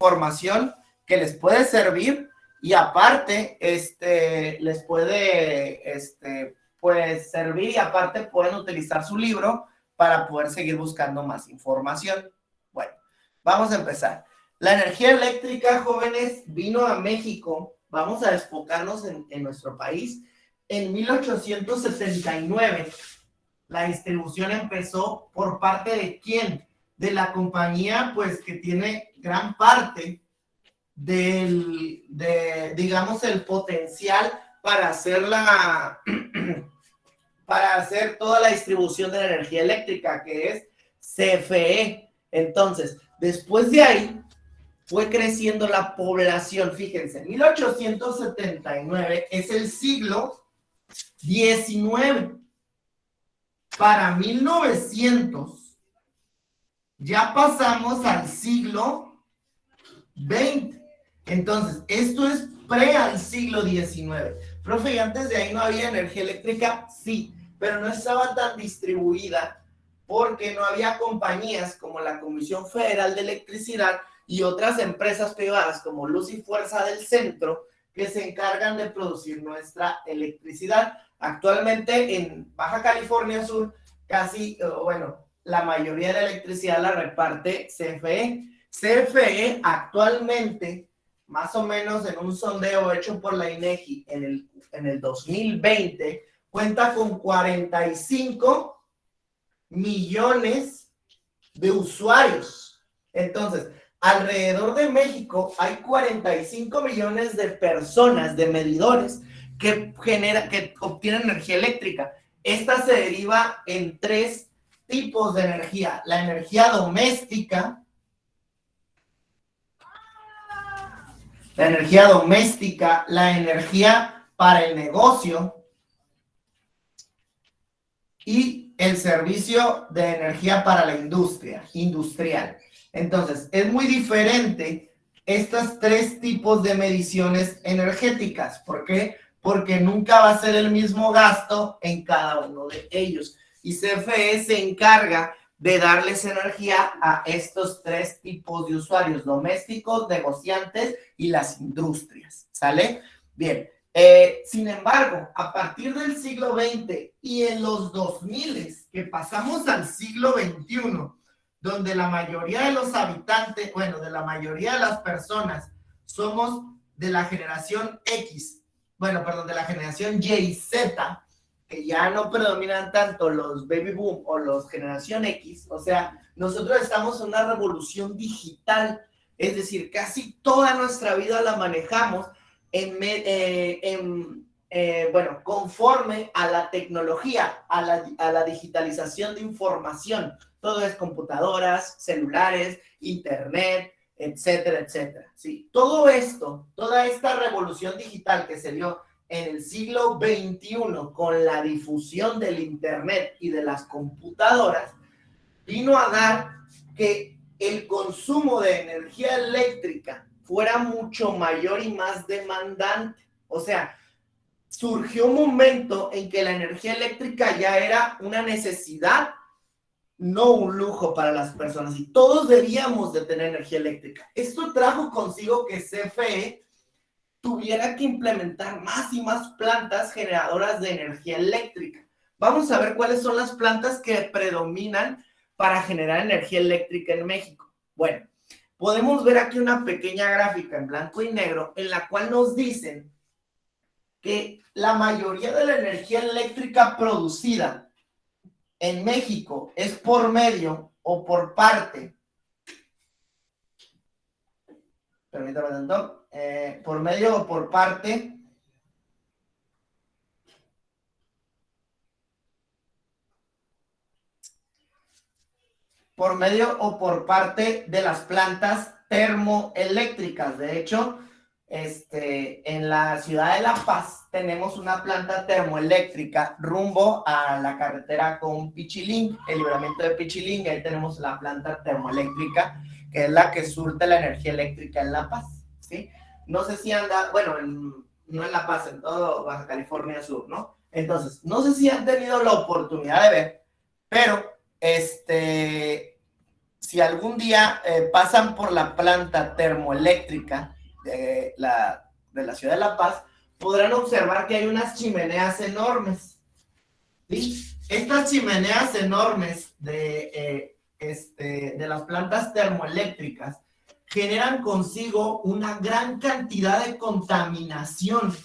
información que les puede servir y aparte, les puede, pues servir y aparte pueden utilizar su libro para poder seguir buscando más información. Bueno, vamos a empezar. La energía eléctrica, jóvenes, vino a México. Vamos a enfocarnos en nuestro país. En 1879, la distribución empezó por parte de ¿quién? De la compañía, pues, que tiene gran parte digamos, el potencial para hacer para hacer toda la distribución de la energía eléctrica, que es CFE. Entonces, después de ahí, fue creciendo la población. Fíjense, 1879 es el siglo XIX. Para 1900 ya pasamos al siglo XX. Entonces, esto es pre al siglo XIX. Profe, ¿y antes de ahí no había energía eléctrica? Sí, pero no estaba tan distribuida porque no había compañías como la Comisión Federal de Electricidad y otras empresas privadas como Luz y Fuerza del Centro que se encargan de producir nuestra electricidad. Actualmente en Baja California Sur, casi, bueno, la mayoría de la electricidad la reparte CFE. CFE actualmente, más o menos en un sondeo hecho por la INEGI en el 2020, cuenta con 45 millones de usuarios. Entonces, alrededor de México hay 45 millones de personas, de medidores, que obtienen energía eléctrica. Esta se deriva en 3 tipos de energía. La energía doméstica, la energía para el negocio y el servicio de energía para la industrial. Entonces, es muy diferente estos 3 tipos de mediciones energéticas. ¿Por qué? Porque nunca va a ser el mismo gasto en cada uno de ellos. Y CFE se encarga de darles energía a estos 3 tipos de usuarios: domésticos, negociantes y las industrias. ¿Sale? Bien. Sin embargo, a partir del siglo XX y en los 2000, que pasamos al siglo XXI, donde la mayoría de los habitantes, bueno, de la mayoría de las personas somos de la generación X, bueno, perdón, de la generación Y y Z, que ya no predominan tanto los baby boom o los generación X, o sea, nosotros estamos en una revolución digital, es decir, casi toda nuestra vida la manejamos bueno, conforme a la tecnología, a la digitalización de información. Todo es computadoras, celulares, internet, etcétera, etcétera. Sí, todo esto, toda esta revolución digital que se dio en el siglo XXI con la difusión del internet y de las computadoras, vino a dar que el consumo de energía eléctrica fuera mucho mayor y más demandante. O sea, surgió un momento en que la energía eléctrica ya era una necesidad, no un lujo para las personas, y todos debíamos de tener energía eléctrica. Esto trajo consigo que CFE tuviera que implementar más y más plantas generadoras de energía eléctrica. Vamos a ver cuáles son las plantas que predominan para generar energía eléctrica en México. Bueno, podemos ver aquí una pequeña gráfica en blanco y negro en la cual nos dicen que la mayoría de la energía eléctrica producida en México es por medio o por parte, permítame tanto, por medio o por parte de las plantas termoeléctricas. De hecho, en la ciudad de La Paz tenemos una planta termoeléctrica rumbo a la carretera con Pichilín, el libramiento de Pichilín. Ahí tenemos la planta termoeléctrica, que es la que surte la energía eléctrica en La Paz, ¿sí? No sé si anda, bueno, no en La Paz, en todo Baja California Sur, ¿no? Entonces, no sé si han tenido la oportunidad de ver, pero si algún día pasan por la planta termoeléctrica de la ciudad de La Paz, podrán observar que hay unas chimeneas enormes, ¿sí? Estas chimeneas enormes de las plantas termoeléctricas generan consigo una gran cantidad de contaminación.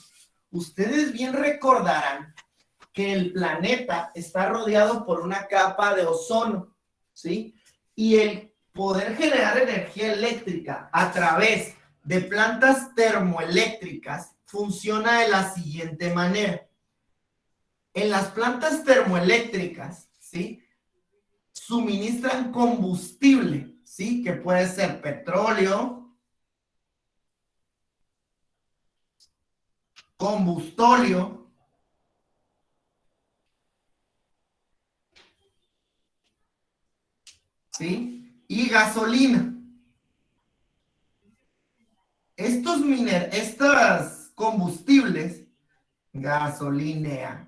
Ustedes bien recordarán que el planeta está rodeado por una capa de ozono, ¿sí? Y el poder generar energía eléctrica a través de plantas termoeléctricas funciona de la siguiente manera. En las plantas termoeléctricas, ¿sí? Suministran combustible, ¿sí? Que puede ser petróleo, combustóleo, ¿sí? Y gasolina. Estos combustibles, gasolina.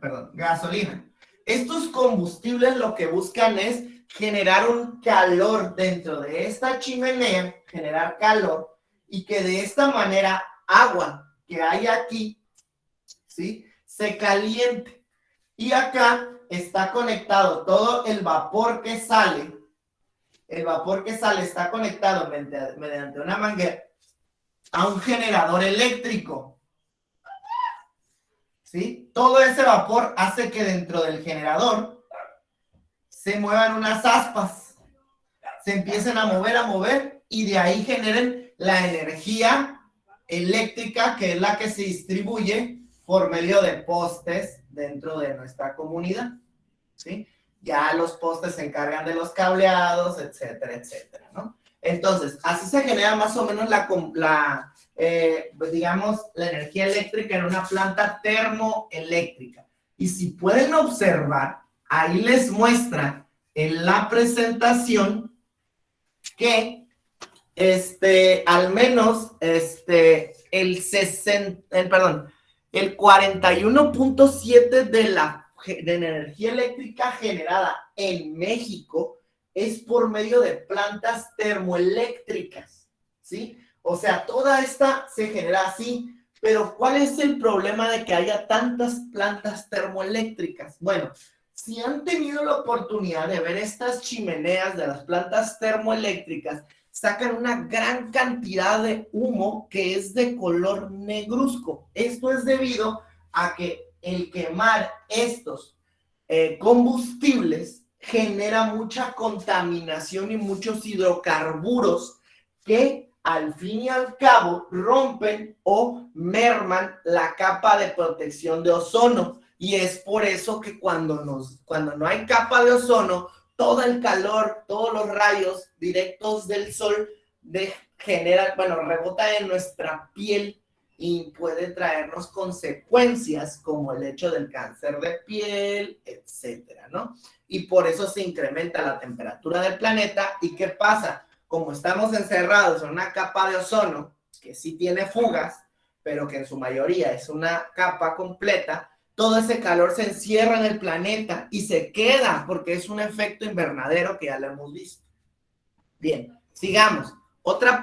Estos combustibles lo que buscan es generar un calor dentro de esta chimenea, generar calor, y que de esta manera agua que hay aquí, ¿sí? Se caliente. Y acá está conectado todo el vapor que sale. El vapor que sale está conectado mediante una manguera a un generador eléctrico, ¿sí? Todo ese vapor hace que dentro del generador se muevan unas aspas, se empiecen a mover, y de ahí generen la energía eléctrica, que es la que se distribuye por medio de postes dentro de nuestra comunidad, ¿sí? Ya los postes se encargan de los cableados, etcétera, etcétera, ¿no? Entonces, así se genera más o menos digamos, la energía eléctrica en una planta termoeléctrica. Y si pueden observar, ahí les muestra en la presentación que al menos el 41.7 de energía eléctrica generada en México es por medio de plantas termoeléctricas, ¿sí? O sea, toda esta se genera así, pero ¿cuál es el problema de que haya tantas plantas termoeléctricas? Bueno, si han tenido la oportunidad de ver estas chimeneas de las plantas termoeléctricas, sacan una gran cantidad de humo que es de color negruzco. Esto es debido a que el quemar estos combustibles genera mucha contaminación y muchos hidrocarburos que al fin y al cabo rompen o merman la capa de protección de ozono. Y es por eso que cuando no hay capa de ozono, todo el calor, todos los rayos directos del sol rebota en nuestra piel y puede traernos consecuencias como el hecho del cáncer de piel, etcétera, ¿no? Y por eso se incrementa la temperatura del planeta. ¿Y qué pasa? Como estamos encerrados en una capa de ozono que sí tiene fugas, pero que en su mayoría es una capa completa, todo ese calor se encierra en el planeta y se queda porque es un efecto invernadero que ya lo hemos visto. Bien, sigamos. Otra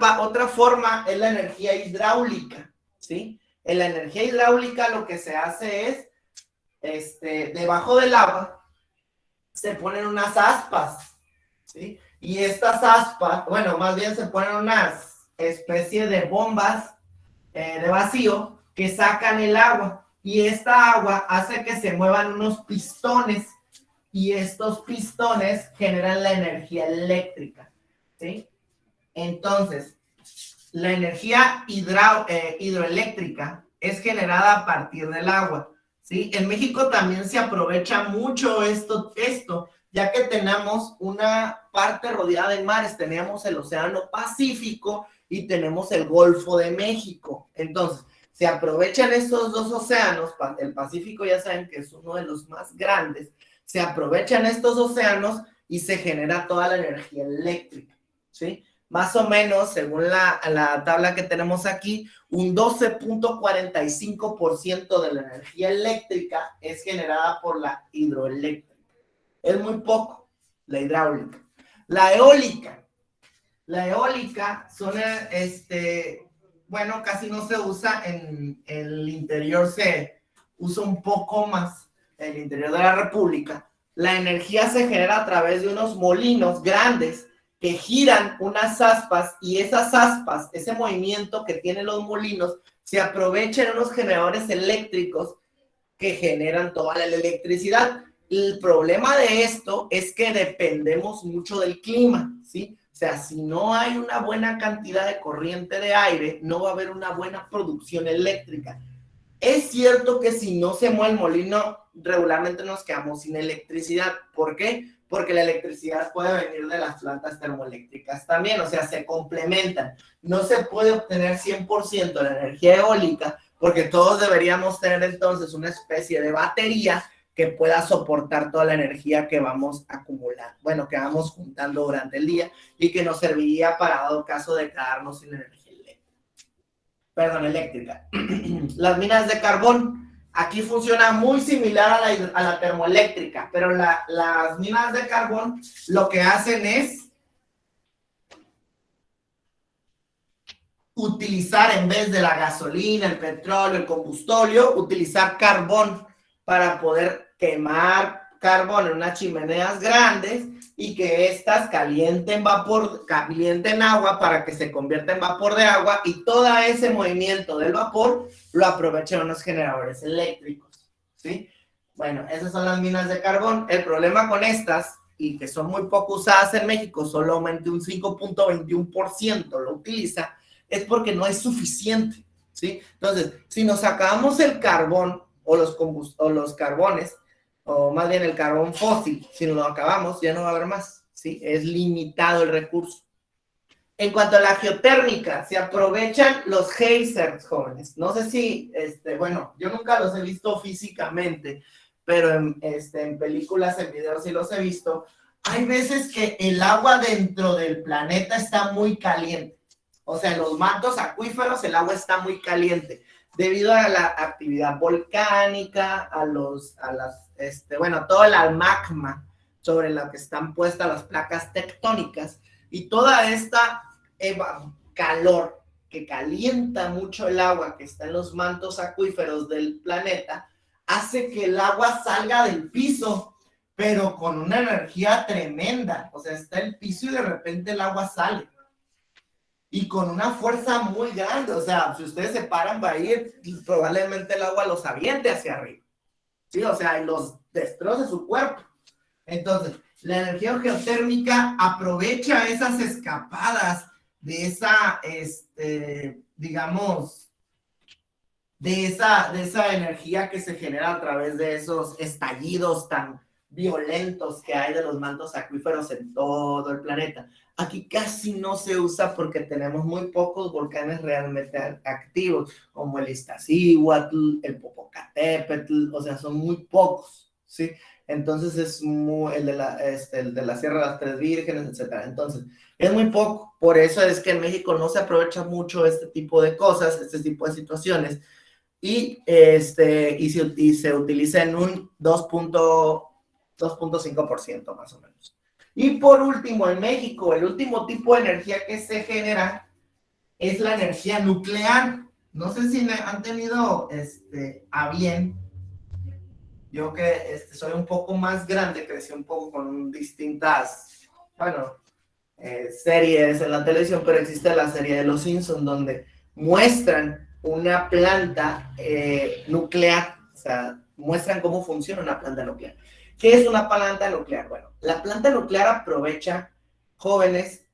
forma es la energía hidráulica, ¿sí? En la energía hidráulica lo que se hace es, debajo del agua se ponen unas aspas, ¿sí? Y estas aspas, bueno, más bien se ponen unas especies de bombas de vacío que sacan el agua. Y esta agua hace que se muevan unos pistones y estos pistones generan la energía eléctrica, ¿sí? Entonces, la energía hidroeléctrica es generada a partir del agua, ¿sí? En México también se aprovecha mucho esto, ya que tenemos una parte rodeada de mares, tenemos el Océano Pacífico y tenemos el Golfo de México. Entonces, se aprovechan estos dos océanos, el Pacífico ya saben que es uno de los más grandes, se aprovechan estos océanos y se genera toda la energía eléctrica, ¿sí? Más o menos, según la tabla que tenemos aquí, un 12.45% de la energía eléctrica es generada por la hidroeléctrica. Es muy poco la hidráulica. La eólica La eólica son, bueno, casi no se usa en el interior, se usa un poco más en el interior de la República. La energía se genera a través de unos molinos grandes que giran unas aspas y esas aspas, ese movimiento que tienen los molinos, se aprovecha en unos generadores eléctricos que generan toda la electricidad. El problema de esto es que dependemos mucho del clima, ¿sí? O sea, si no hay una buena cantidad de corriente de aire, no va a haber una buena producción eléctrica. Es cierto que si no se mueve el molino, regularmente nos quedamos sin electricidad. ¿Por qué? Porque la electricidad puede venir de las plantas termoeléctricas también, o sea, se complementan. No se puede obtener 100% de la energía eólica, porque todos deberíamos tener entonces una especie de batería que pueda soportar toda la energía que vamos acumulando, bueno, que vamos juntando durante el día y que nos serviría para dado caso de quedarnos sin energía eléctrica. Las minas de carbón, aquí funciona muy similar a la termoeléctrica, pero las minas de carbón lo que hacen es utilizar, en vez de la gasolina, el petróleo, el combustorio, utilizar carbón para poder quemar carbón en unas chimeneas grandes y que éstas calienten agua para que se convierta en vapor de agua, y todo ese movimiento del vapor lo aprovechan unos generadores eléctricos, ¿sí? Bueno, esas son las minas de carbón. El problema con estas, y que son muy poco usadas en México, solamente un 5.21% lo utiliza, es porque no es suficiente, ¿sí? Entonces, si nos acabamos el carbón o los carbones, o más bien el carbón fósil, si nos lo acabamos, ya no va a haber más, ¿sí? Es limitado el recurso. En cuanto a la geotérmica, se aprovechan los geysers, jóvenes. No sé si, bueno, yo nunca los he visto físicamente, pero en películas, en videos sí los he visto. Hay veces que el agua dentro del planeta está muy caliente. O sea, en los mantos acuíferos el agua está muy caliente debido a la actividad volcánica, bueno, todo el magma sobre la que están puestas las placas tectónicas, y toda esta calor que calienta mucho el agua que está en los mantos acuíferos del planeta, hace que el agua salga del piso, pero con una energía tremenda. O sea, está el piso y de repente el agua sale. Y con una fuerza muy grande. O sea, si ustedes se paran, va a ir, probablemente el agua los aviente hacia arriba. ¿Sí? O sea, y los destroce su cuerpo. Entonces, la energía geotérmica aprovecha esas escapadas de esa, digamos, de esa energía que se genera a través de esos estallidos tan violentos que hay de los mantos acuíferos en todo el planeta. Aquí casi no se usa porque tenemos muy pocos volcanes realmente activos, como el Iztaccíhuatl, el Popocatépetl, o sea, son muy pocos, ¿sí? Entonces es el de la Sierra de las Tres Vírgenes, etcétera. Entonces, es muy poco. Por eso es que en México no se aprovecha mucho este tipo de cosas, este tipo de situaciones, y se utiliza en un 2.5% más o menos. Y por último, en México, el último tipo de energía que se genera es la energía nuclear. No sé si han tenido a bien. Yo que soy un poco más grande, crecí un poco con distintas, bueno, series en la televisión, pero existe la serie de Los Simpsons donde muestran una planta nuclear, o sea, muestran cómo funciona una planta nuclear. ¿Qué es una planta nuclear? Bueno, la planta nuclear aprovecha, jóvenes,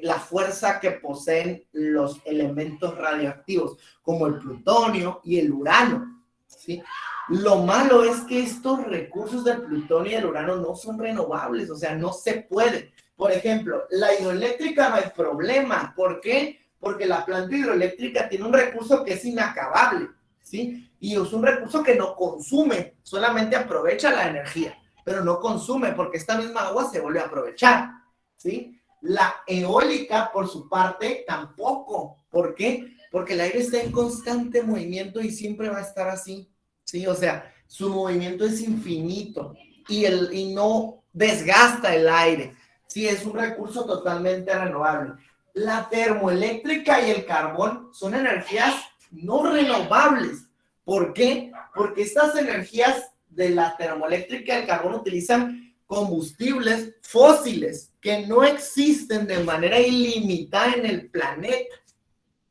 la fuerza que poseen los elementos radioactivos, como el plutonio y el urano, ¿sí? Lo malo es que estos recursos del plutonio y el urano no son renovables, o sea, no se puede. Por ejemplo, la hidroeléctrica no hay problema. ¿Por qué? Porque la planta hidroeléctrica tiene un recurso que es inacabable, ¿sí? Y es un recurso que no consume, solamente aprovecha la energía, pero no consume porque esta misma agua se vuelve a aprovechar, ¿sí? La eólica, por su parte, tampoco. ¿Por qué? Porque el aire está en constante movimiento y siempre va a estar así, ¿sí? O sea, su movimiento es infinito y no desgasta el aire. Sí, es un recurso totalmente renovable. La termoeléctrica y el carbón son energías no renovables. ¿Por qué? Porque estas energías de la termoeléctrica y el carbón utilizan combustibles fósiles que no existen de manera ilimitada en el planeta,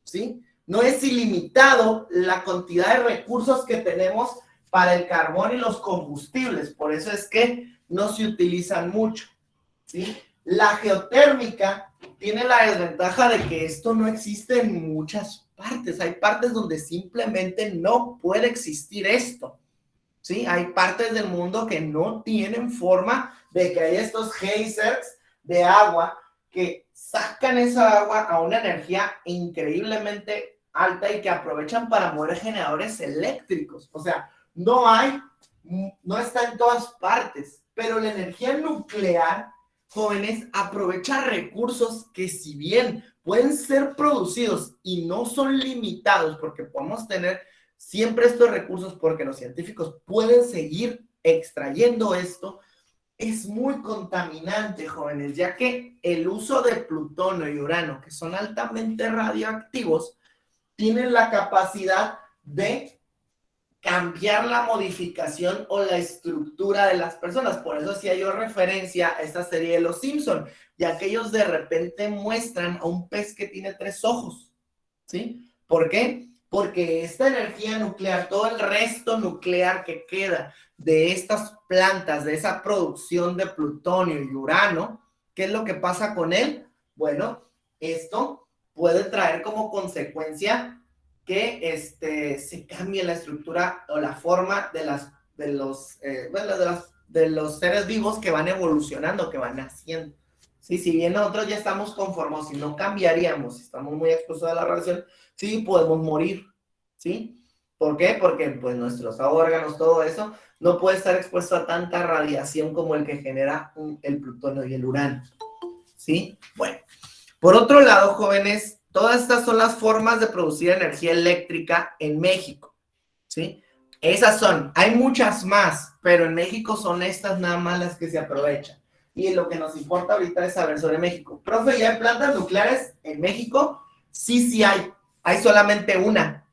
¿sí? No es ilimitado la cantidad de recursos que tenemos para el carbón y los combustibles, por eso es que no se utilizan mucho, ¿sí? La geotérmica tiene la desventaja de que esto no existe en muchas partes. Hay partes donde simplemente no puede existir esto, ¿sí? Hay partes del mundo que no tienen forma de que haya estos geysers de agua que sacan esa agua a una energía increíblemente alta y que aprovechan para mover generadores eléctricos. O sea, no está en todas partes, pero la energía nuclear, jóvenes, aprovecha recursos que si bien pueden ser producidos y no son limitados, porque podemos tener siempre estos recursos porque los científicos pueden seguir extrayendo esto, es muy contaminante, jóvenes, ya que el uso de plutonio y urano, que son altamente radioactivos, tienen la capacidad de cambiar la modificación o la estructura de las personas. Por eso hacía yo referencia a esta serie de Los Simpson, ya que ellos de repente muestran a un pez que tiene 3 ojos, ¿sí? ¿Por qué? Porque esta energía nuclear, todo el resto nuclear que queda de estas plantas, de esa producción de plutonio y urano, ¿qué es lo que pasa con él? Bueno, esto puede traer como consecuencia que se cambie la estructura o la forma de los seres vivos que van evolucionando, que van naciendo. Sí, si bien nosotros ya estamos conformados y no cambiaríamos, si estamos muy expuestos a la radiación, sí podemos morir, ¿sí? ¿Por qué? Porque pues nuestros órganos, todo eso, no puede estar expuesto a tanta radiación como el que genera el plutonio y el urano, ¿sí? Bueno, por otro lado, jóvenes, todas estas son las formas de producir energía eléctrica en México, ¿sí? Esas son, hay muchas más, pero en México son estas nada más las que se aprovechan. Y lo que nos importa ahorita es saber sobre México. Profe, ¿ya hay plantas nucleares en México? Sí, sí hay. Hay solamente una.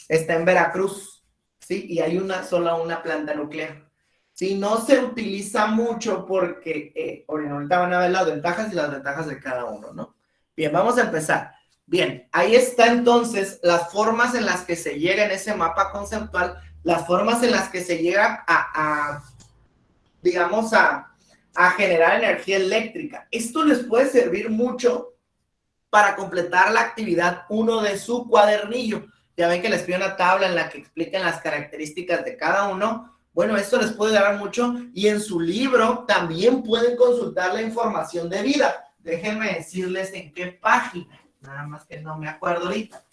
Está en Veracruz, ¿sí? Y hay una planta nuclear. Sí, no se utiliza mucho porque ahorita van a ver las ventajas y las ventajas de cada uno, ¿no? Bien, vamos a empezar. Bien, ahí está entonces las formas en las que se llega en ese mapa conceptual, las formas en las que se llega digamos, a generar energía eléctrica. Esto les puede servir mucho para completar la actividad 1 de su cuadernillo. Ya ven que les pido una tabla en la que explican las características de cada uno. Bueno, esto les puede dar mucho y en su libro también pueden consultar la información de vida. Déjenme decirles en qué página, nada más que no me acuerdo ahorita.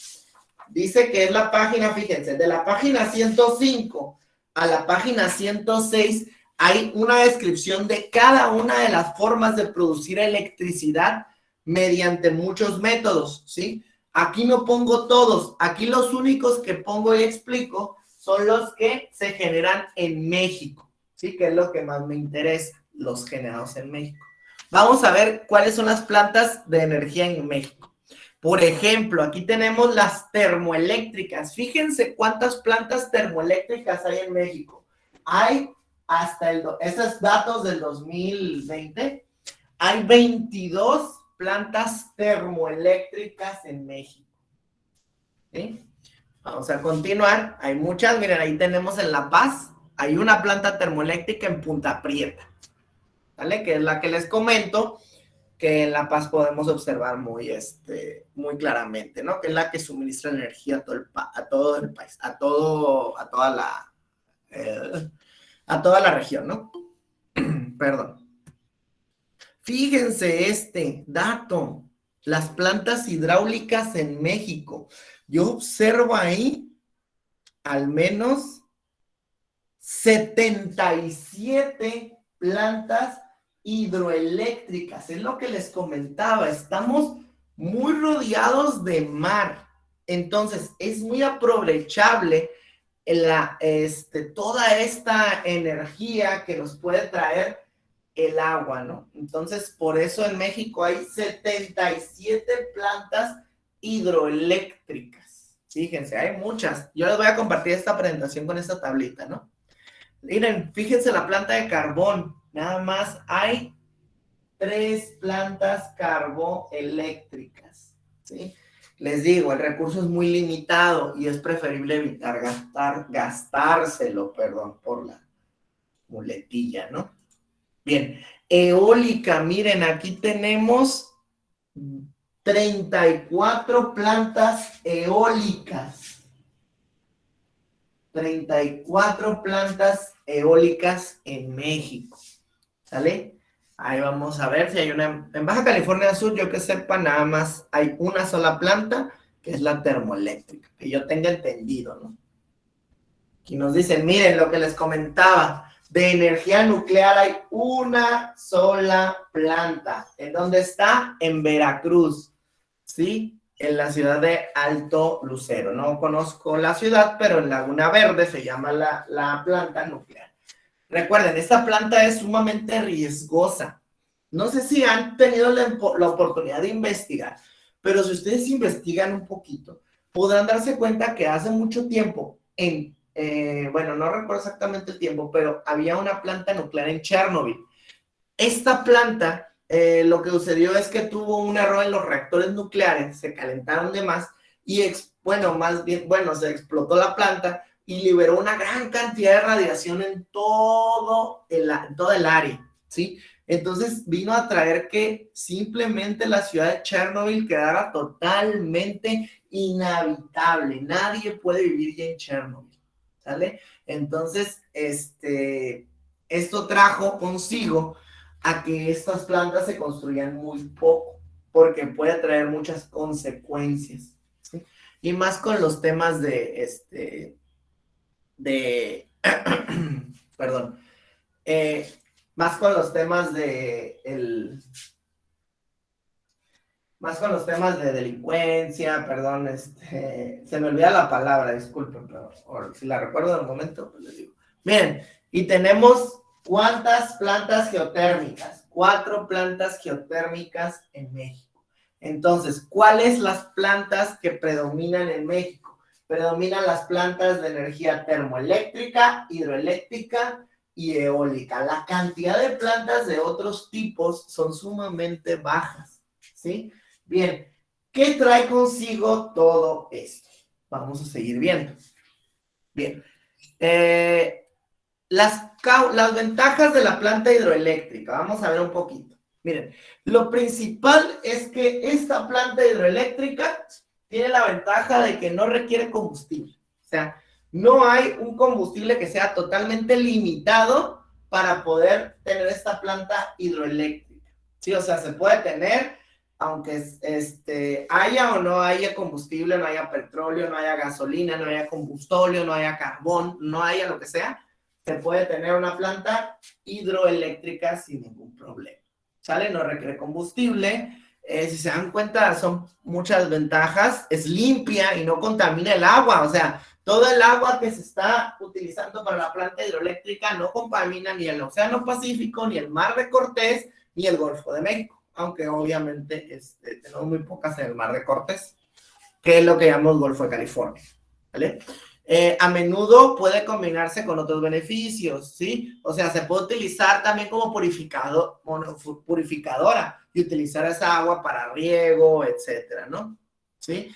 Dice que es la página, fíjense, de la página 105 a la página 106 hay una descripción de cada una de las formas de producir electricidad mediante muchos métodos, ¿sí? Aquí no pongo todos, aquí los únicos que pongo y explico son los que se generan en México, ¿sí? Que es lo que más me interesa, los generados en México. Vamos a ver cuáles son las plantas de energía en México. Por ejemplo, aquí tenemos las termoeléctricas. Fíjense cuántas plantas termoeléctricas hay en México. Hay esos datos del 2020, hay 22 plantas termoeléctricas en México. ¿Sí? Vamos a continuar. Hay muchas. Miren, ahí tenemos en La Paz. Hay una planta termoeléctrica en Punta Prieta, ¿vale? Que es la que les comento, que en La Paz podemos observar muy claramente, ¿no? Que es la que suministra energía a todo el país, a toda la región, ¿no? Perdón. Fíjense este dato, las plantas hidráulicas en México. Yo observo ahí al menos 77 plantas hidroeléctricas. Es lo que les comentaba, estamos muy rodeados de mar. Entonces, es muy aprovechable toda esta energía que nos puede traer el agua, ¿no? Entonces, por eso en México hay 77 plantas hidroeléctricas. Fíjense, hay muchas. Yo les voy a compartir esta presentación con esta tablita, ¿no? Miren, fíjense la planta de carbón. Nada más hay 3 plantas carboeléctricas, ¿sí? Les digo, el recurso es muy limitado y es preferible evitar gastárselo, perdón, por la muletilla, ¿no? Bien, eólica, miren, aquí tenemos 34 plantas eólicas. 34 plantas eólicas en México, ¿sale? Ahí vamos a ver si hay una... En Baja California Sur, yo que sepa, nada más hay una sola planta, que es la termoeléctrica, que yo tenga entendido, ¿no? Aquí nos dicen, miren lo que les comentaba, de energía nuclear hay una sola planta. ¿En dónde está? En Veracruz, ¿sí? En la ciudad de Alto Lucero. No conozco la ciudad, pero en Laguna Verde se llama la planta nuclear. Recuerden, esta planta es sumamente riesgosa. No sé si han tenido la oportunidad de investigar, pero si ustedes investigan un poquito, podrán darse cuenta que hace mucho tiempo, bueno, no recuerdo exactamente el tiempo, pero había una planta nuclear en Chernobyl. Esta planta, lo que sucedió es que tuvo un error en los reactores nucleares, se calentaron de más y, se explotó la planta y liberó una gran cantidad de radiación en todo el área, ¿sí? Entonces vino a traer que simplemente la ciudad de Chernobyl quedara totalmente inhabitable. Nadie puede vivir ya en Chernobyl, ¿sale? Entonces, esto trajo consigo a que estas plantas se construyan muy poco, porque puede traer muchas consecuencias, ¿sí? Y más con los temas perdón, más con los temas más con los temas de delincuencia, perdón, se me olvida la palabra, disculpen, pero si la recuerdo en el momento, pues les digo. Miren, y tenemos ¿cuántas plantas geotérmicas? 4 plantas geotérmicas en México. Entonces, ¿cuáles las plantas que predominan en México? Predominan las plantas de energía termoeléctrica, hidroeléctrica y eólica. La cantidad de plantas de otros tipos son sumamente bajas, ¿sí? Bien, ¿qué trae consigo todo esto? Vamos a seguir viendo. Bien, las ventajas de la planta hidroeléctrica, vamos a ver un poquito. Miren, lo principal es que esta planta hidroeléctrica tiene la ventaja de que no requiere combustible. O sea, no hay un combustible que sea totalmente limitado para poder tener esta planta hidroeléctrica. Sí, o sea, se puede tener, aunque haya o no haya combustible, no haya petróleo, no haya gasolina, no haya combustóleo, no haya carbón, no haya lo que sea, se puede tener una planta hidroeléctrica sin ningún problema. ¿Sale? No requiere combustible. Si se dan cuenta, son muchas ventajas. Es limpia y no contamina el agua. O sea, todo el agua que se está utilizando para la planta hidroeléctrica no contamina ni el Océano Pacífico, ni el Mar de Cortés, ni el Golfo de México. Aunque obviamente tenemos muy pocas en el Mar de Cortés, que es lo que llamamos Golfo de California. ¿Vale? A menudo puede combinarse con otros beneficios, ¿sí? O sea, se puede utilizar también como purificadora y utilizar esa agua para riego, etcétera, ¿no? ¿Sí?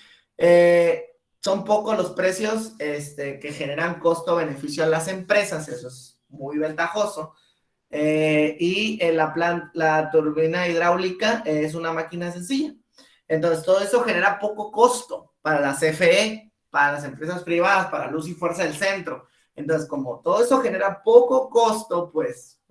Son pocos los precios que generan costo-beneficio a las empresas, eso es muy ventajoso. La turbina hidráulica es una máquina sencilla. Entonces, todo eso genera poco costo para la CFE, para las empresas privadas, para Luz y Fuerza del Centro. Entonces, como todo eso genera poco costo, pues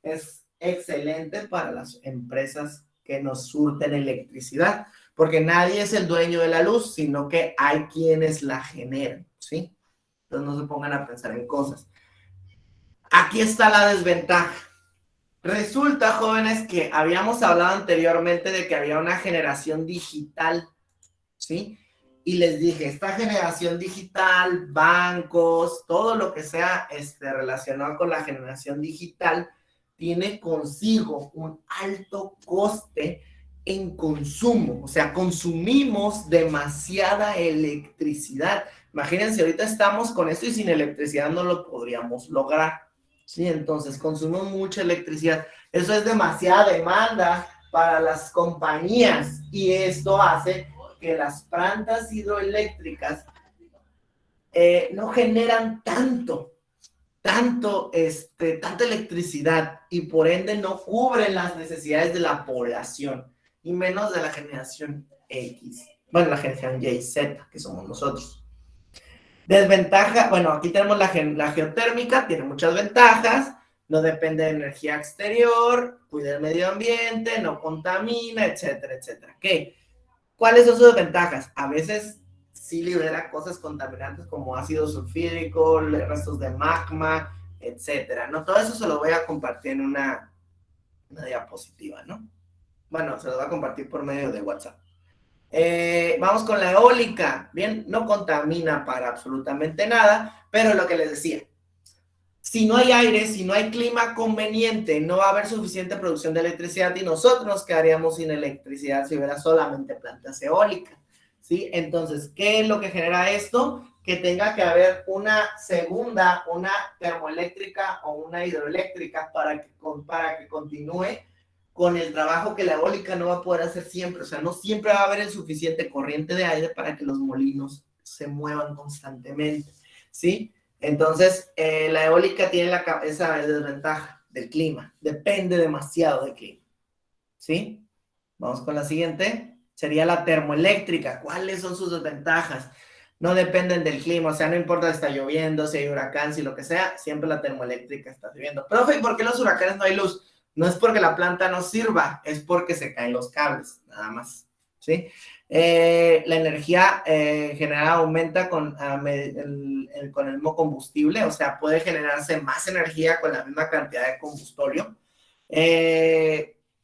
es excelente para las empresas que nos surten electricidad, porque nadie es el dueño de la luz, sino que hay quienes la generan, ¿sí? Entonces, no se pongan a pensar en cosas. Aquí está la desventaja. Resulta, jóvenes, que habíamos hablado anteriormente de que había una generación digital, ¿sí? Y les dije, esta generación digital, bancos, todo lo que sea relacionado con la generación digital, tiene consigo un alto coste en consumo, o sea, consumimos demasiada electricidad. Imagínense, ahorita estamos con esto y sin electricidad no lo podríamos lograr, ¿sí? Entonces, consumimos mucha electricidad. Eso es demasiada demanda para las compañías y esto hace que las plantas hidroeléctricas no generan tanta electricidad y por ende no cubren las necesidades de la población y menos de la generación X. Bueno, la generación Y, Z, que somos nosotros. Desventaja, bueno, aquí tenemos la geotérmica, tiene muchas ventajas, no depende de energía exterior, cuida el medio ambiente, no contamina, etcétera, etcétera. ¿Qué? ¿Cuáles son sus desventajas? A veces sí libera cosas contaminantes como ácido sulfúrico, restos de magma, etcétera, ¿no? Todo eso se lo voy a compartir en una diapositiva, ¿no? Bueno, se lo voy a compartir por medio de WhatsApp. Vamos con la eólica. Bien, no contamina para absolutamente nada, pero lo que les decía, si no hay aire, si no hay clima conveniente, no va a haber suficiente producción de electricidad y nosotros nos quedaríamos sin electricidad si hubiera solamente plantas eólicas, ¿sí? Entonces, ¿qué es lo que genera esto? Que tenga que haber una segunda, una termoeléctrica o una hidroeléctrica para que continúe con el trabajo que la eólica no va a poder hacer siempre. O sea, no siempre va a haber el suficiente corriente de aire para que los molinos se muevan constantemente, ¿sí? Entonces, la eólica tiene esa desventaja del clima. Depende demasiado del clima, ¿sí? Vamos con la siguiente. Sería la termoeléctrica. ¿Cuáles son sus desventajas? No dependen del clima, o sea, no importa si está lloviendo, si hay huracán, si lo que sea, siempre la termoeléctrica está sirviendo. Profe, ¿por qué los huracanes no hay luz? No es porque la planta no sirva, es porque se caen los cables, nada más, ¿sí? La energía generada aumenta con el mismo combustible, o sea, puede generarse más energía con la misma cantidad de combustorio.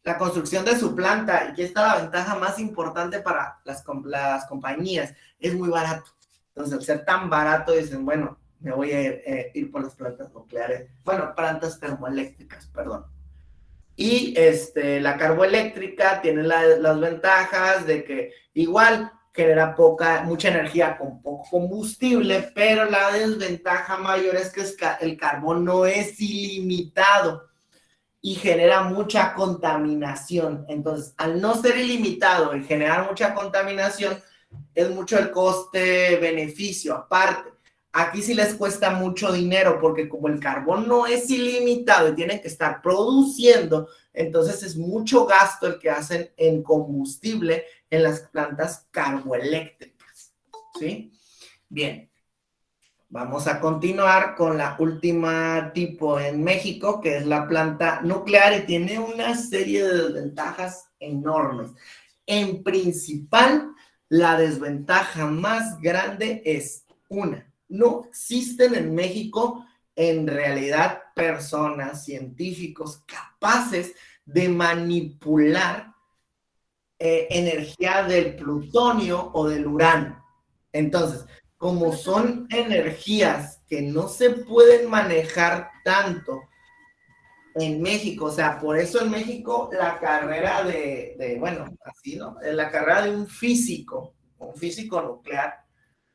La construcción de su planta, y aquí está la ventaja más importante para las compañías, es muy barato. Entonces, al ser tan barato, dicen, bueno, me voy a ir por las plantas nucleares, bueno, plantas termoeléctricas, perdón. Y la carboeléctrica tiene las ventajas de que igual genera mucha energía con poco combustible, pero la desventaja mayor es que el carbón no es ilimitado y genera mucha contaminación. Entonces, al no ser ilimitado y generar mucha contaminación, es mucho el coste-beneficio aparte. Aquí sí les cuesta mucho dinero porque como el carbón no es ilimitado y tienen que estar produciendo, entonces es mucho gasto el que hacen en combustible en las plantas carboeléctricas, ¿sí? Bien, vamos a continuar con la última tipo en México, que es la planta nuclear y tiene una serie de desventajas enormes. En principal, la desventaja más grande es no existen en México en realidad personas, científicos capaces de manipular energía del plutonio o del uranio. Entonces, como son energías que no se pueden manejar tanto en México, o sea, por eso en México la carrera bueno, así, ¿no? La carrera de un físico nuclear,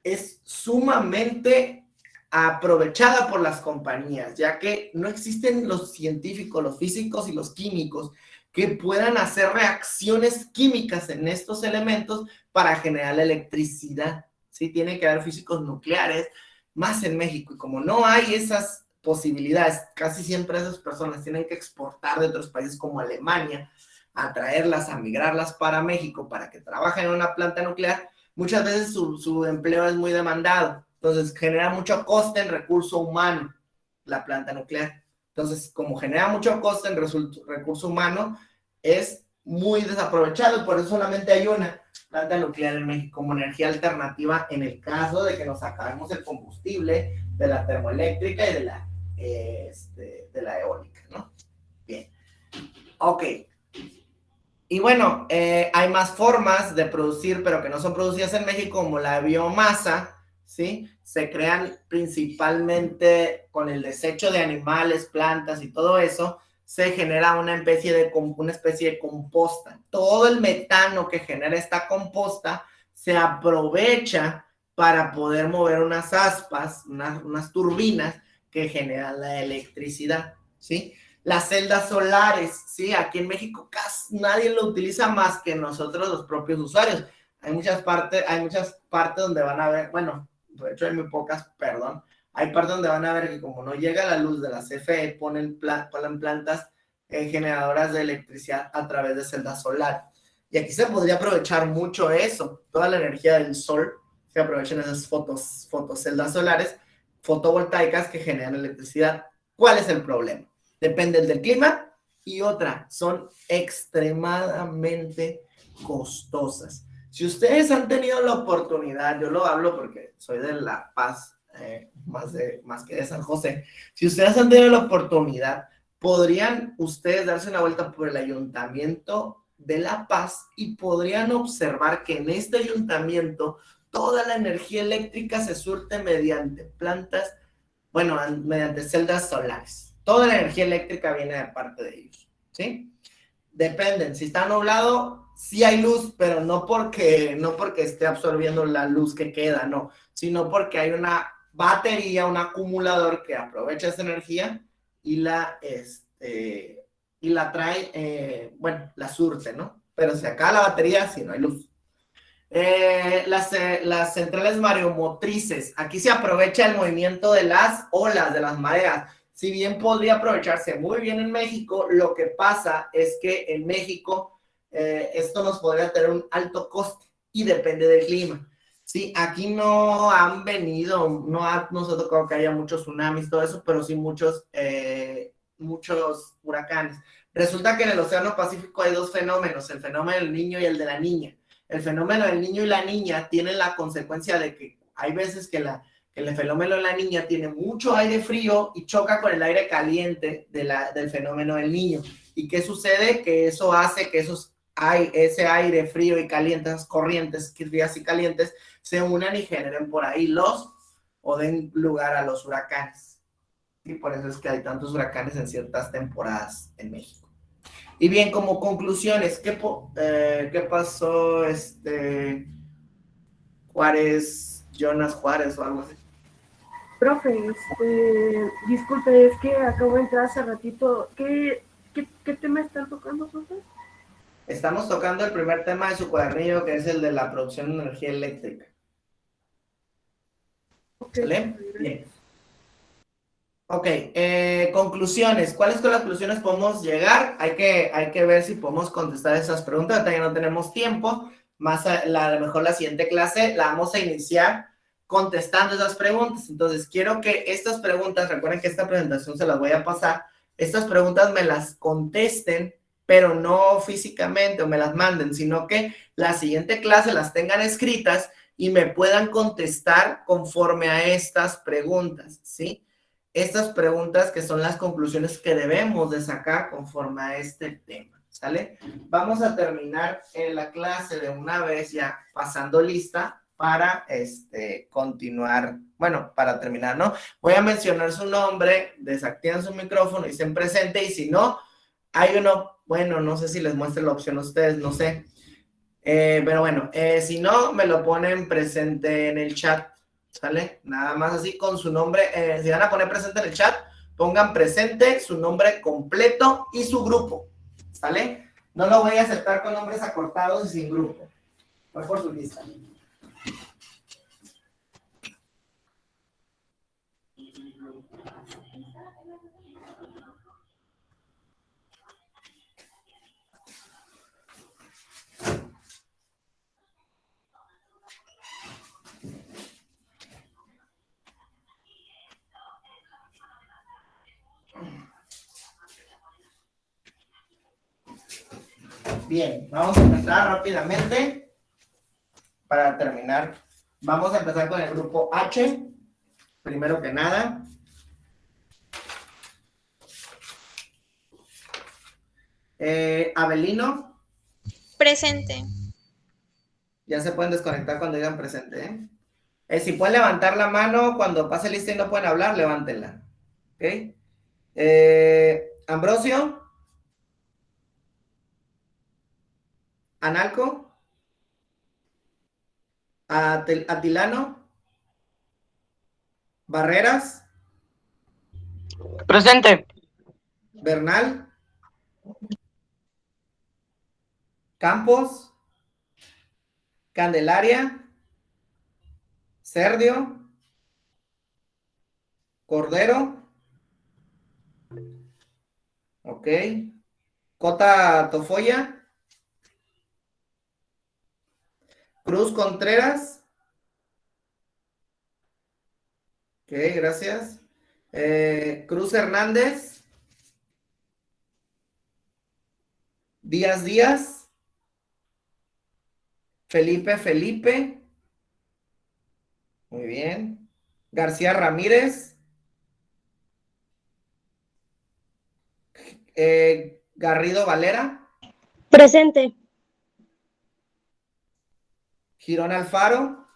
es sumamente aprovechada por las compañías, ya que no existen los científicos, los físicos y los químicos que puedan hacer reacciones químicas en estos elementos para generar la electricidad. Sí, tiene que haber físicos nucleares, más en México. Y como no hay esas posibilidades, casi siempre esas personas tienen que exportar de otros países como Alemania, a traerlas, a migrarlas para México para que trabajen en una planta nuclear. Muchas veces su empleo es muy demandado, entonces genera mucho coste en recurso humano la planta nuclear. Entonces, como genera mucho coste en recurso humano, es muy desaprovechado y por eso solamente hay una planta nuclear en México como energía alternativa en el caso de que nos acabemos el combustible de la termoeléctrica y de la eólica, ¿no? Bien. Ok. Y bueno, hay más formas de producir, pero que no son producidas en México, como la biomasa, ¿sí? Se crean principalmente con el desecho de animales, plantas y todo eso, se genera una especie de composta. Todo el metano que genera esta composta se aprovecha para poder mover unas aspas, unas turbinas que generan la electricidad, ¿sí? Las celdas solares, ¿sí? Aquí en México casi nadie lo utiliza más que nosotros los propios usuarios. Hay muchas partes donde van a ver, bueno, de hecho hay muy pocas, perdón, hay partes donde van a ver que como no llega la luz de la CFE, ponen plantas generadoras de electricidad a través de celdas solares. Y aquí se podría aprovechar mucho eso, toda la energía del sol, se aprovechan esas fotoceldas solares fotovoltaicas que generan electricidad. ¿Cuál es el problema? Dependen del clima y otra, son extremadamente costosas. Si ustedes han tenido la oportunidad, yo lo hablo porque soy de La Paz, más que de San José, si ustedes han tenido la oportunidad, podrían ustedes darse una vuelta por el ayuntamiento de La Paz y podrían observar que en este ayuntamiento toda la energía eléctrica se surte mediante plantas, bueno, mediante celdas solares. Toda la energía eléctrica viene de parte de ellos, ¿sí? Dependen, si está nublado, sí hay luz, pero no porque esté absorbiendo la luz que queda, no, sino porque hay una batería, un acumulador que aprovecha esa energía y la trae, la surte, ¿no? Pero se acaba la batería si no hay luz. Las centrales mareomotrices, aquí se aprovecha el movimiento de las olas, de las mareas. Si bien podría aprovecharse muy bien en México, lo que pasa es que en México esto nos podría tener un alto coste y depende del clima. Sí, aquí no han venido, no nos ha tocado que haya muchos tsunamis, todo eso, pero sí muchos huracanes. Resulta que en el Océano Pacífico hay dos fenómenos, el fenómeno del niño y el de la niña. El fenómeno del niño y la niña tiene la consecuencia de que hay veces que el fenómeno de la niña tiene mucho aire frío y choca con el aire caliente del fenómeno del niño. ¿Y qué sucede? Que eso hace que ese aire frío y caliente, esas corrientes frías y calientes, se unan y generen por ahí o den lugar a los huracanes. Y por eso es que hay tantos huracanes en ciertas temporadas en México. Y bien, como conclusiones, ¿qué pasó Jonas Juárez o algo así? Profe, disculpe, es que acabo de entrar hace ratito. ¿Qué tema están tocando, profe? Estamos tocando el primer tema de su cuadernillo, que es el de la producción de energía eléctrica. Okay. ¿Sale? Bien. Ok, conclusiones. ¿Cuáles conclusiones podemos llegar? Hay que ver si podemos contestar esas preguntas. Todavía no tenemos tiempo. A lo mejor la siguiente clase la vamos a iniciar contestando esas preguntas. Entonces, quiero que estas preguntas, recuerden que esta presentación se las voy a pasar, estas preguntas me las contesten, pero no físicamente o me las manden, sino que la siguiente clase las tengan escritas y me puedan contestar conforme a estas preguntas, ¿sí? Estas preguntas que son las conclusiones que debemos de sacar conforme a este tema, ¿sale? Vamos a terminar la clase de una vez ya pasando lista para continuar, bueno, para terminar, ¿no? Voy a mencionar su nombre, desactivan su micrófono y dicen presente, y si no, hay uno, bueno, no sé si les muestre la opción a ustedes, no sé, pero bueno, si no, me lo ponen presente en el chat, ¿sale? Nada más así con su nombre, si van a poner presente en el chat, pongan presente, su nombre completo y su grupo, ¿sale? No lo voy a aceptar con nombres acortados y sin grupo, voy por su lista. Bien, vamos a empezar rápidamente para terminar. Vamos a empezar con el grupo H, primero que nada. Abelino. Presente. Ya se pueden desconectar cuando digan presente, ¿eh? Si pueden levantar la mano cuando pase lista y no pueden hablar, levántenla. ¿Ok? Ambrosio. Analco, Atilano, Barreras, Presente. Bernal, Campos, Candelaria, Sergio, Cordero, ok, Cota Tofoya, Cruz Contreras, ok, gracias, Cruz Hernández, Díaz Díaz, Felipe, muy bien, García Ramírez, Garrido Valera, Presente. Girón Alfaro,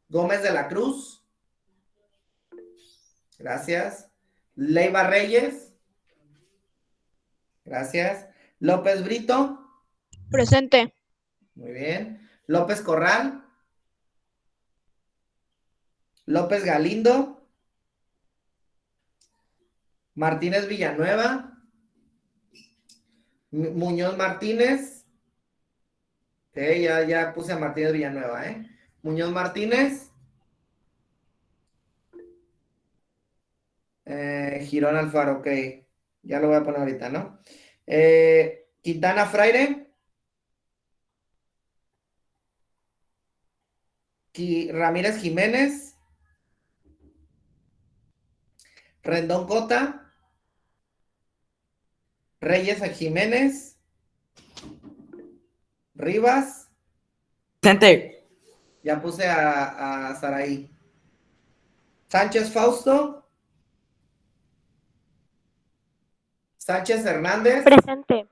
Gómez de la Cruz, gracias, Leiva Reyes, gracias, López Brito, Presente. muy bien, López Corral, López Galindo, Martínez Villanueva, Muñoz Martínez, ok, ya puse a Martínez Villanueva, Muñoz Martínez, Girón Alfaro, ok, ya lo voy a poner ahorita, ¿no? Quintana Fraire, Ramírez Jiménez, Rendón Cota, Reyes Jiménez, Rivas, Presente. ya puse a Saraí, Sánchez Fausto, Sánchez Hernández, Presente.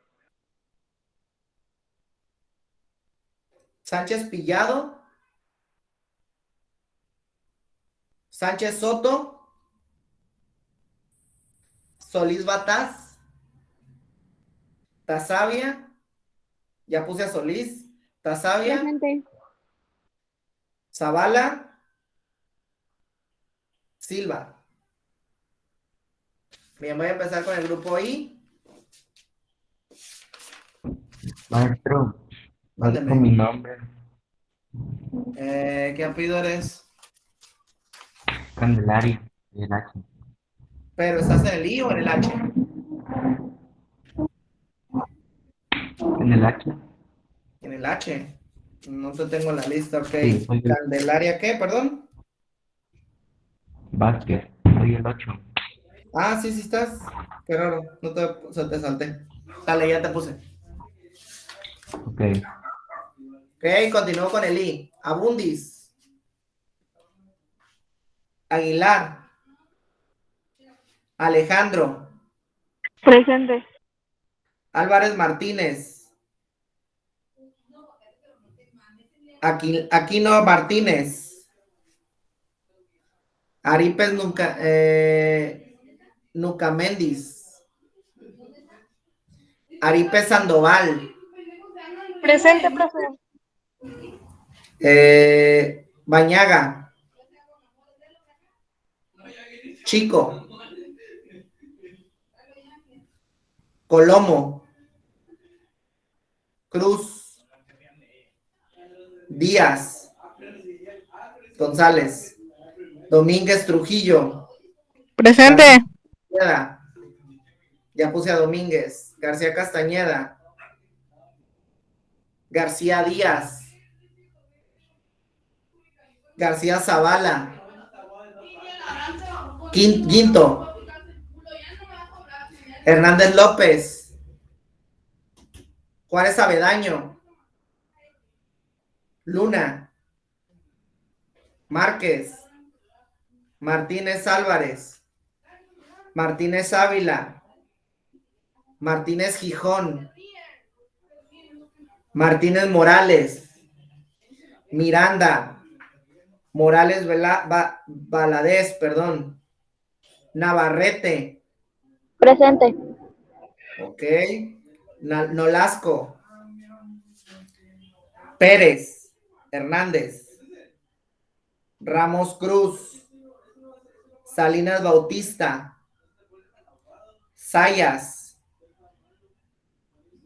Sánchez Pillado, Sánchez Soto, Solís Bataz, Tasavia, ya puse a Solís, Tasavia, Presente. Zavala, Silva. Bien, voy a empezar con el grupo I. Maestro, no dijo Mándeme. mi nombre. ¿Qué apellido eres? Candelaria, del H. ¿Pero estás en el I o en el H? En el H. En el H. No te tengo en la lista, ok. Sí, soy el Candelaria, ¿qué? Perdón. Vázquez, soy el 8. Ah, sí estás. Qué raro. No te salté. Dale, ya te puse. Ok. Ok, continúo con el I. Abundis. Aguilar. Alejandro. Presente. Álvarez Martínez. Aquino Martínez. Aripes Nucamendis. Aripes Sandoval. Presente, profe. Bañaga. Chico. Colomo. Cruz. Díaz. González. Domínguez Trujillo. Presente. Castañeda. Ya puse a Domínguez. García Castañeda. García Díaz. García Zavala. Quinto. Hernández López. Juárez Avedaño. Luna. Márquez. Martínez Álvarez. Martínez Ávila. Martínez Gijón. Martínez Morales. Miranda. Morales Valadez, perdón. Navarrete. Presente. Ok. Nolasco. Pérez. Hernández. Ramos Cruz. Salinas Bautista. Sayas.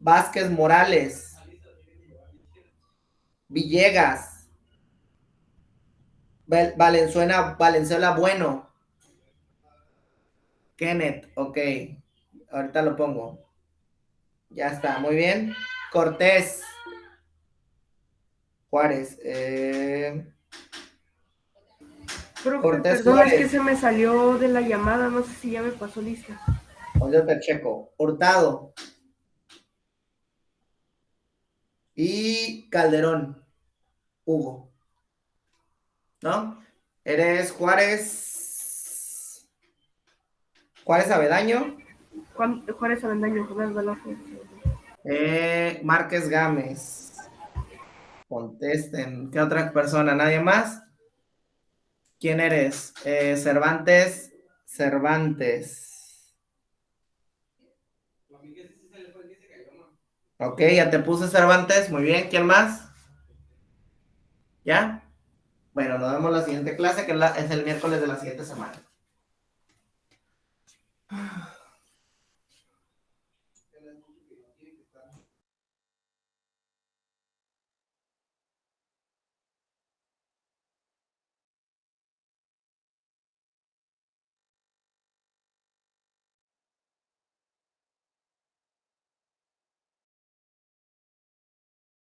Vázquez Morales. Villegas. Valenzuela Bueno. Kenneth, ok. Ahorita lo pongo. Ya está, muy bien. Cortés. Juárez. Profe, Cortés perdón, es que Juárez. se me salió de la llamada, no sé si ya me pasó lista. Yo te checo. Hurtado. Y Calderón. Hugo. ¿No? Eres Juárez. Juárez Avedaño. Juárez Avendaño, Jonás Velázquez. Márquez Gámez. Contesten. ¿Qué otra persona? ¿Nadie más? ¿Quién eres? Cervantes. Ok, ya te puse Cervantes. Muy bien. ¿Quién más? ¿Ya? Bueno, nos vemos la siguiente clase, que es el miércoles de la siguiente semana.